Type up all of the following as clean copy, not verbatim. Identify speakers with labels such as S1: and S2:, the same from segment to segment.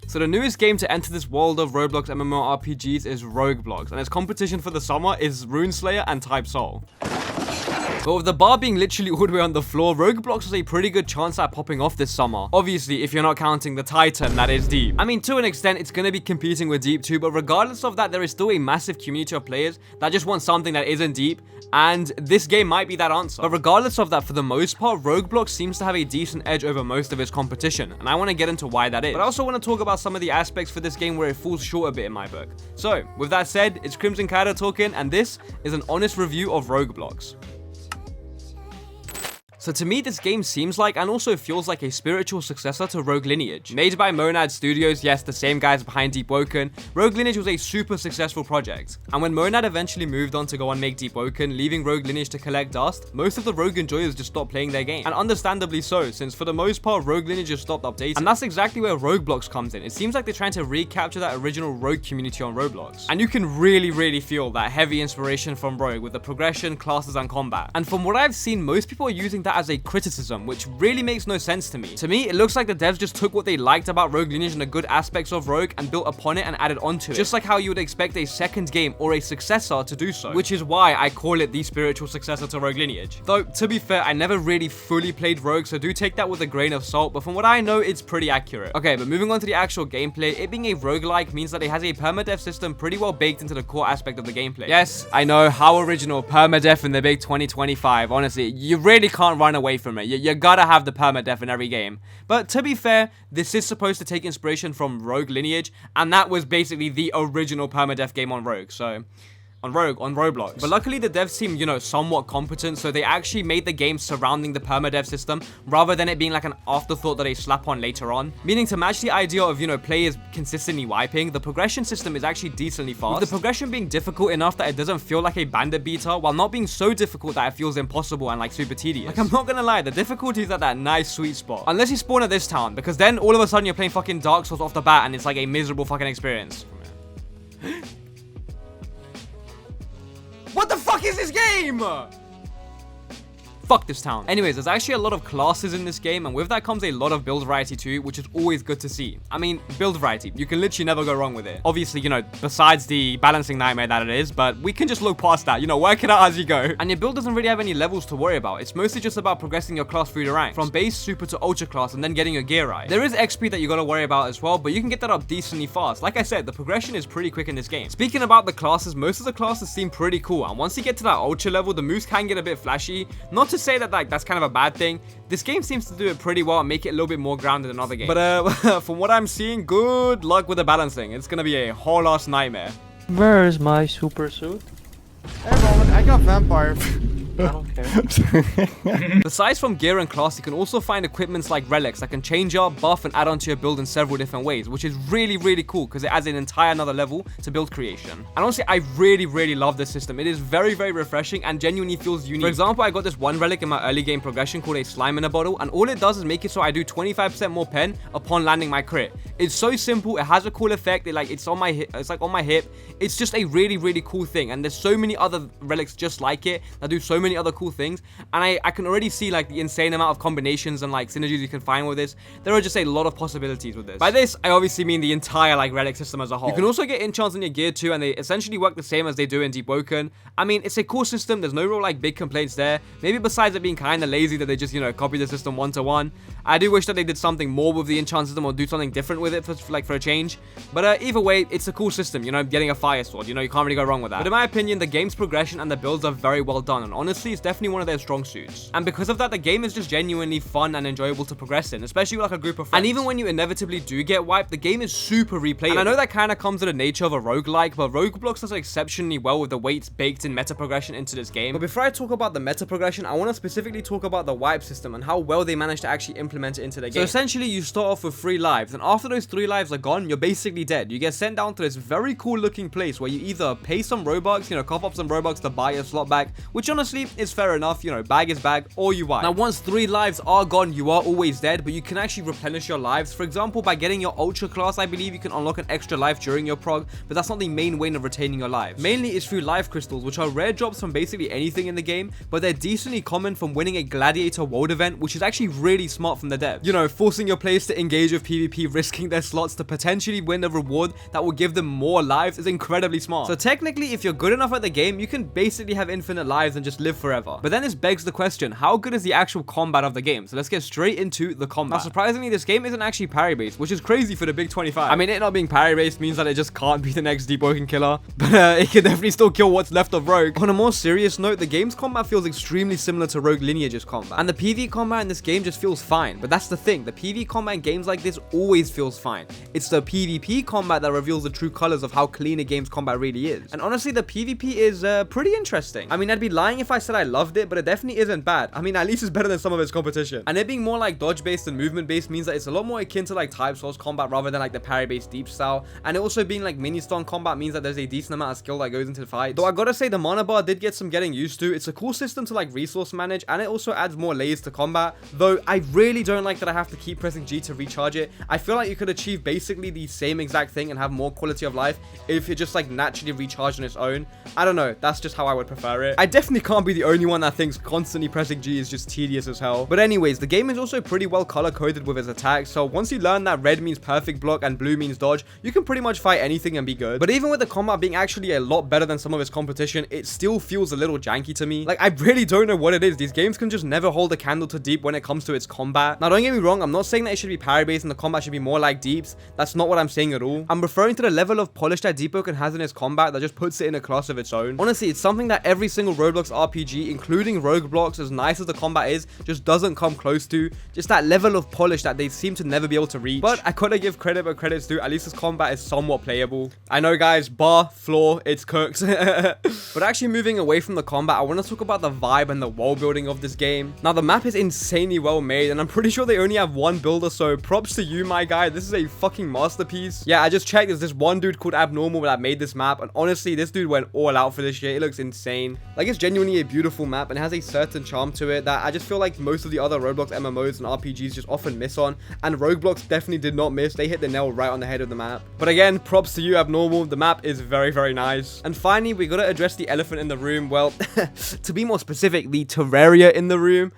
S1: So the newest game to enter this world of Roblox MMORPGs is RogueBlox, and its competition for the summer is RuneSlayer and Type Soul. But with the bar being literally all the way on the floor, RogueBlox has a pretty good chance at popping off this summer. Obviously, if you're not counting the Titan that is Deep. I mean, to an extent, it's going to be competing with Deep too, but regardless of that, there is still a massive community of players that just want something that isn't Deep, and this game might be that answer. But regardless of that, for the most part, RogueBlox seems to have a decent edge over most of its competition, and I want to get into why that is. But I also want to talk about some of the aspects for this game where it falls short a bit in my book. So, with that said, it's Crimson Kaido talking, and this is an honest review of RogueBlox. So to me, this game seems like, and also feels like, a spiritual successor to Rogue Lineage. Made by Monad Studios, yes, the same guys behind Deepwoken, Rogue Lineage was a super successful project. And when Monad eventually moved on to go and make Deepwoken, leaving Rogue Lineage to collect dust, most of the Rogue enjoyers just stopped playing their game. And understandably so, since for the most part, Rogue Lineage just stopped updating. And that's exactly where RogueBlox comes in. It seems like they're trying to recapture that original Rogue community on Roblox. And you can really feel that heavy inspiration from Rogue with the progression, classes, and combat. And from what I've seen, most people are using that as a criticism, which really makes no sense to me. To me, it looks like the devs just took what they liked about Rogue Lineage and the good aspects of Rogue and built upon it and added onto it. Just like how you would expect a second game or a successor to do so. Which is why I call it the spiritual successor to Rogue Lineage. Though, to be fair, I never really fully played Rogue, so do take that with a grain of salt, but from what I know, it's pretty accurate. Okay, but moving on to the actual gameplay, it being a roguelike means that it has a perma-death system pretty well baked into the core aspect of the gameplay. Yes, I know, how original, perma-death in the big 2025. Honestly, you really can't run away from it. You gotta have the perma-death in every game. But to be fair, this is supposed to take inspiration from Rogue Lineage, and that was basically the original perma-death game on Rogue, so... on Roblox. But luckily the devs seem, you know, somewhat competent, so they actually made the game surrounding the permadeath system rather than it being like an afterthought that they slap on later on. Meaning to match the idea of, you know, players consistently wiping, the progression system is actually decently fast. With the progression being difficult enough that it doesn't feel like a bandit beater, while not being so difficult that it feels impossible and like super tedious. Like, I'm not gonna lie, the difficulty is at that nice sweet spot. Unless you spawn at this town, because then all of a sudden you're playing fucking Dark Souls off the bat and it's like a miserable fucking experience. What the fuck is this game? Fuck this town. Anyways, there's actually a lot of classes in this game, and with that comes a lot of build variety too, which is always good to see. I mean, build variety, you can literally never go wrong with it. Obviously, you know, besides the balancing nightmare that it is, but we can just look past that, you know, work it out as you go. And your build doesn't really have any levels to worry about. It's mostly just about progressing your class through the ranks, from base, super to ultra class, and then getting your gear right. There is XP that you gotta worry about as well, but you can get that up decently fast. Like I said, the progression is pretty quick in this game. Speaking about the classes, most of the classes seem pretty cool, and once you get to that ultra level, the moves can get a bit flashy. Not to say that like that's kind of a bad thing. This game seems to do it pretty well and make it a little bit more grounded than other games. But from what I'm seeing, good luck with the balancing. It's gonna be a whole ass nightmare.
S2: Where's my super suit?
S3: Hey Roman, I got vampire.
S2: I don't care.
S1: Besides from gear and class, you can also find equipments like relics that can change up, buff, and add onto your build in several different ways, which is really cool because it adds an entire another level to build creation. And honestly, I really love this system. It is very refreshing and genuinely feels unique. For example, I got this one relic in my early game progression called a slime in a bottle, and all it does is make it so I do 25% more pen upon landing my crit. It's so simple. It has a cool effect. It's on my hip. It's like on my hip. It's just a really cool thing, and there's so many other relics just like it that do so many other cool things, and I can already see like the insane amount of combinations and like synergies you can find with this. There are just a lot of possibilities with this. By this, I obviously mean the entire like relic system as a whole. You can also get enchants in your gear too, and they essentially work the same as they do in Deepwoken. I mean, it's a cool system. There's no real like big complaints there. Maybe besides it being kind of lazy that they just, you know, copy the system one to one. I do wish that they did something more with the enchant system or do something different with it for a change. But either way, it's a cool system. You know, getting a fire sword, you know, you can't really go wrong with that. But in my opinion, the game's progression and the builds are very well done, and honestly, it's definitely one of their strong suits. And because of that, the game is just genuinely fun and enjoyable to progress in, especially with like a group of friends. And even when you inevitably do get wiped, the game is super replayable. And I know that kind of comes to the nature of a roguelike, but RogueBlox does exceptionally well with the way it's baked in meta progression into this game. But before I talk about the meta progression, I want to specifically talk about the wipe system and how well they managed to actually implement it into the game. So essentially, you start off with 3 lives, and after those 3 lives are gone, you're basically dead. You get sent down to this very cool looking place where you either pay some Robux, you know, cough up some Robux to buy your slot back, which honestly is fair enough, you know, bag is bag, or you wipe. Now, once 3 lives are gone, you are always dead, but you can actually replenish your lives. For example, by getting your ultra class, I believe you can unlock an extra life during your prog, but that's not the main way of retaining your lives. Mainly it's through life crystals, which are rare drops from basically anything in the game, but they're decently common from winning a gladiator world event, which is actually really smart from from the dev. You know, forcing your players to engage with PvP, risking their slots to potentially win a reward that will give them more lives is incredibly smart. So technically, if you're good enough at the game, you can basically have infinite lives and just live forever. But then this begs the question, how good is the actual combat of the game? So let's get straight into the combat. Now, surprisingly, this game isn't actually parry-based, which is crazy for the big 25. I mean, it not being parry-based means that it just can't be the next deepwoken killer, but it can definitely still kill what's left of Rogue. On a more serious note, the game's combat feels extremely similar to Rogue Lineage's combat, and the PvE combat in this game just feels fine. But that's the thing, the PvE combat in games like this always feels fine. It's the PvP combat that reveals the true colors of how clean a game's combat really is. And honestly, the PvP is pretty interesting. I mean, I'd be lying if I said I loved it, but it definitely isn't bad. I mean, at least it's better than some of its competition. And it being more like dodge-based and movement-based means that it's a lot more akin to like type source combat rather than like the parry-based deep style. And it also being like mini-stun combat means that there's a decent amount of skill that goes into the fight. Though I gotta say, the mana bar did get some getting used to. It's a cool system to like resource manage, and it also adds more layers to combat. Though I really don't like that I have to keep pressing G to recharge it. I feel like you could achieve basically the same exact thing and have more quality of life if it just like naturally recharged on its own. I don't know, that's just how I would prefer it. I definitely can't be the only one that thinks constantly pressing G is just tedious as hell. But anyways, the game is also pretty well color coded with its attacks, so once you learn that red means perfect block and blue means dodge, you can pretty much fight anything and be good. But even with the combat being actually a lot better than some of its competition, it still feels a little janky to me. Like, I really don't know what it is. These games can just never hold a candle to Deep when it comes to its combat. Now, don't get me wrong, I'm not saying that it should be parry based and the combat should be more like Deep's. That's not what I'm saying at all. I'm referring to the level of polish that deepwoken has in its combat that just puts it in a class of its own. Honestly, it's something that every single Roblox RPG, including RogueBlox, as nice as the combat is, just doesn't come close to. Just that level of polish that they seem to never be able to reach. But I gotta give credit where credit's due. At least this combat is somewhat playable. I know, guys, bar, floor, it's cooked. But actually moving away from the combat, I want to talk about the vibe and the world building of this game. Now, the map is insanely well made, and I'm pretty sure they only have one builder, so props to you, my guy. This is a fucking masterpiece. Yeah, I just checked. There's this one dude called Abnormal that made this map, and honestly, this dude went all out for this shit. It looks insane. Like, it's genuinely a beautiful map, and it has a certain charm to it that I just feel like most of the other Roblox MMOs and RPGs just often miss on, and RogueBlox definitely did not miss. They hit the nail right on the head of the map. But again, props to you, Abnormal. The map is very, very nice. And finally, we gotta address the elephant in the room. Well, to be more specific, the Terraria in the room.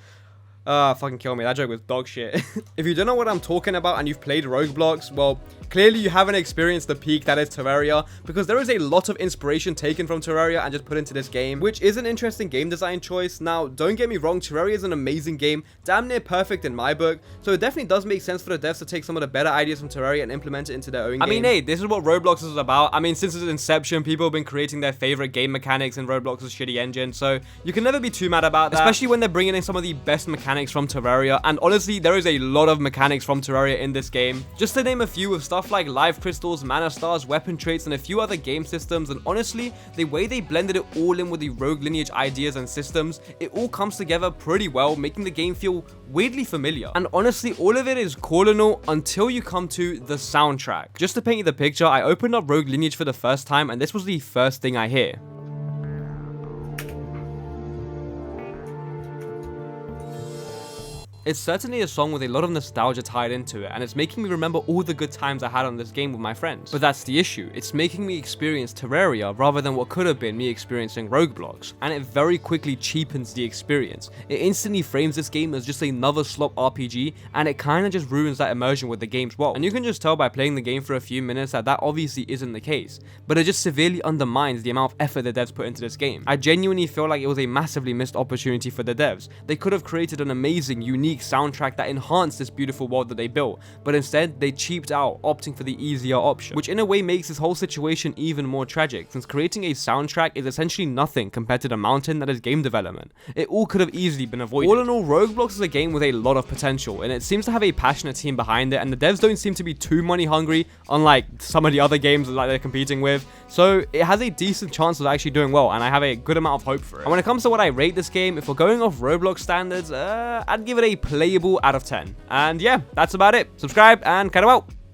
S1: Fucking kill me. That joke was dog shit. If you don't know what I'm talking about and you've played RogueBlox, well, clearly you haven't experienced the peak that is Terraria, because there is a lot of inspiration taken from Terraria and just put into this game, which is an interesting game design choice. Now, don't get me wrong, Terraria is an amazing game, damn near perfect in my book, so it definitely does make sense for the devs to take some of the better ideas from Terraria and implement it into their own game. I mean, hey, this is what Roblox is about. I mean, since its inception, people have been creating their favorite game mechanics in Roblox's shitty engine, so you can never be too mad about that, especially when they're bringing in some of the best mechanics from Terraria. And honestly, there is a lot of mechanics from Terraria in this game. Just to name a few, with stuff like life crystals, mana stars, weapon traits, and a few other game systems. And honestly, the way they blended it all in with the Rogue Lineage ideas and systems, it all comes together pretty well, making the game feel weirdly familiar. And honestly, all of it is cool and all until you come to the soundtrack. Just to paint you the picture, I opened up Rogue Lineage for the first time, and this was the first thing I hear. It's certainly a song with a lot of nostalgia tied into it, and it's making me remember all the good times I had on this game with my friends. But that's the issue, it's making me experience Terraria rather than what could have been me experiencing RogueBlox, and it very quickly cheapens the experience. It instantly frames this game as just another slop RPG, and it kinda just ruins that immersion with the game's world. And you can just tell by playing the game for a few minutes that that obviously isn't the case, but it just severely undermines the amount of effort the devs put into this game. I genuinely feel like it was a massively missed opportunity for the devs. They could have created an amazing, unique soundtrack that enhanced this beautiful world that they built, but instead they cheaped out, opting for the easier option, which in a way makes this whole situation even more tragic, since creating a soundtrack is essentially nothing compared to the mountain that is game development. It all could have easily been avoided. All in all, RogueBlox is a game with a lot of potential, and it seems to have a passionate team behind it, and the devs don't seem to be too money hungry, unlike some of the other games that they're competing with, so it has a decent chance of actually doing well, and I have a good amount of hope for it. And when it comes to what I rate this game, if we're going off RogueBlox standards, I'd give it a playable out of 10. And yeah, that's about it. Subscribe and cut out.